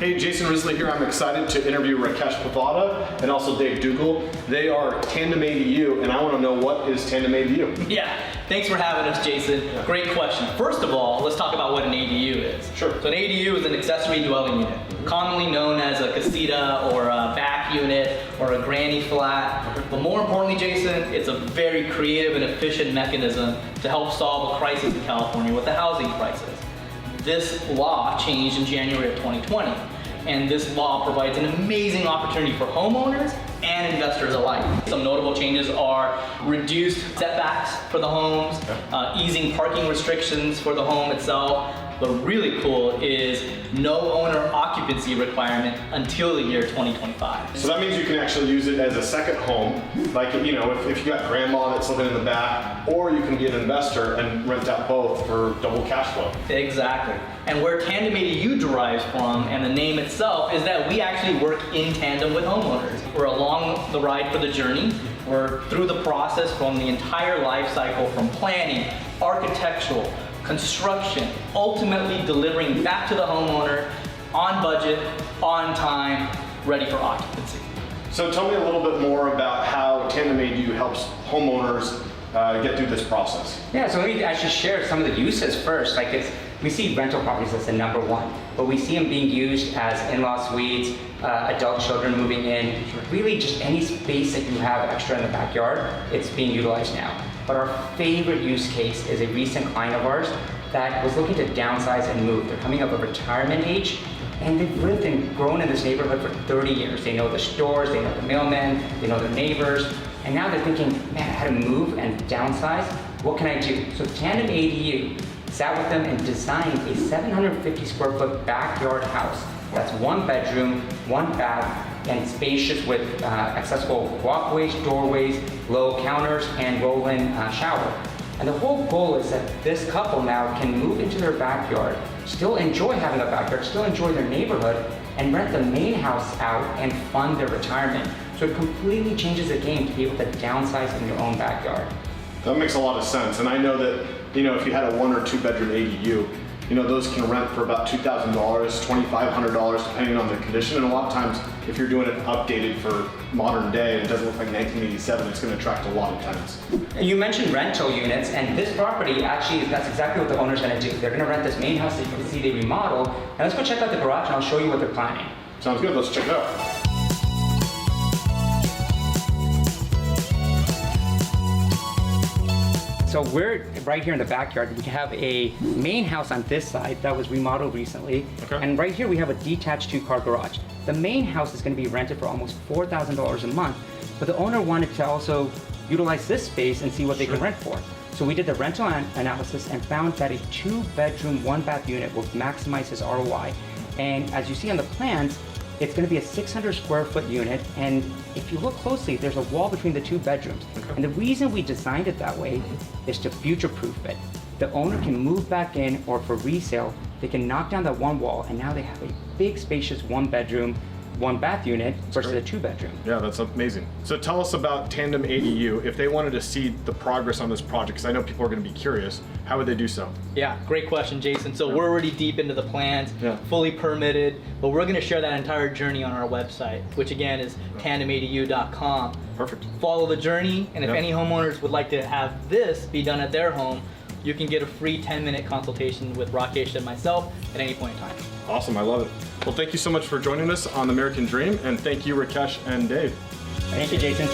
Hey, Jason Risley here. I'm excited to interview Rakesh Pavada and also Dave Dougal. They are Tandem ADU, and I want to know, what is Tandem ADU? Yeah, thanks for having us, Jason. Yeah. Great question. First of all, let's talk about what an ADU is. Sure. So an ADU is an accessory dwelling unit, commonly known as a casita or a back unit or a granny flat. But more importantly, Jason, it's a very creative and efficient mechanism to help solve a crisis in California with the housing crisis. This law changed in January of 2020, and this law provides an amazing opportunity for homeowners and investors alike. Some notable changes are reduced setbacks for the homes, easing parking restrictions for the home itself, but really cool is no owner occupancy requirement until the year 2025. So that means you can actually use it as a second home, like, you know, if you got grandma that's living in the back, or you can be an investor and rent out both for double cash flow. Exactly. And where Tandem ADU derives from, and the name itself, is that we actually work in tandem with homeowners. We're along the ride for the journey. We're through the process from the entire life cycle, from planning, architectural, construction, ultimately delivering back to the homeowner on budget, on time, ready for occupancy. So tell me a little bit more about how Tandem ADU helps homeowners get through this process. Yeah, so let me actually share some of the uses first. We see rental properties as the number one, but we see them being used as in-law suites, adult children moving in, really just any space that you have extra in the backyard, it's being utilized now. But our favorite use case is a recent client of ours that was looking to downsize and move. They're coming up of retirement age, and they've lived and grown in this neighborhood for 30 years. They know the stores, they know the mailmen, they know their neighbors, and now they're thinking, man, how to move and downsize? What can I do? So Tandem ADU sat with them and designed a 750 square foot backyard house. That's 1 bedroom, 1 bath, and spacious with accessible walkways, doorways, low counters, and roll-in shower. And the whole goal is that this couple now can move into their backyard, still enjoy having a backyard, still enjoy their neighborhood, and rent the main house out and fund their retirement. So it completely changes the game to be able to downsize in your own backyard. That makes a lot of sense. And I know that, you know, if you had a 1 or 2 bedroom ADU, you know, those can rent for about $2,000, $2,500, depending on the condition. And a lot of times, if you're doing it updated for modern day and it doesn't look like 1987, it's going to attract a lot of tenants. You mentioned rental units, and this property actually, that's exactly what the owner's going to do. They're going to rent this main house that you can see they remodeled. And let's go check out the garage and I'll show you what they're planning. Sounds good. Let's check it out. So we're right here in the backyard. We have a main house on this side that was remodeled recently. Okay. And right here we have a detached 2-car garage. The main house is going to be rented for almost $4,000 a month, but the owner wanted to also utilize this space and see what they could rent for. So we did the rental analysis and found that a 2-bedroom, 1-bath unit will maximize his ROI. And as you see on the plans, it's going to be a 600 square foot unit, and if you look closely, there's a wall between the 2 bedrooms. Okay. And the reason we designed it that way is to future-proof it. The owner can move back in, or for resale, they can knock down that one wall, and now they have a big, spacious 1-bedroom, 1-bath unit versus a 2-bedroom. Yeah, that's amazing. So tell us about Tandem ADU. If they wanted to see the progress on this project, because I know people are going to be curious, how would they do so? Yeah, great question, Jason. So we're already deep into the plans, fully permitted, but we're going to share that entire journey on our website, which again is tandemadu.com. Perfect. Follow the journey, and if any homeowners would like to have this be done at their home, you can get a free 10-minute consultation with Rakesh and myself at any point in time. Awesome, I love it. Well, thank you so much for joining us on The American Dream, and thank you, Rakesh and Dave. Thank you, Jason.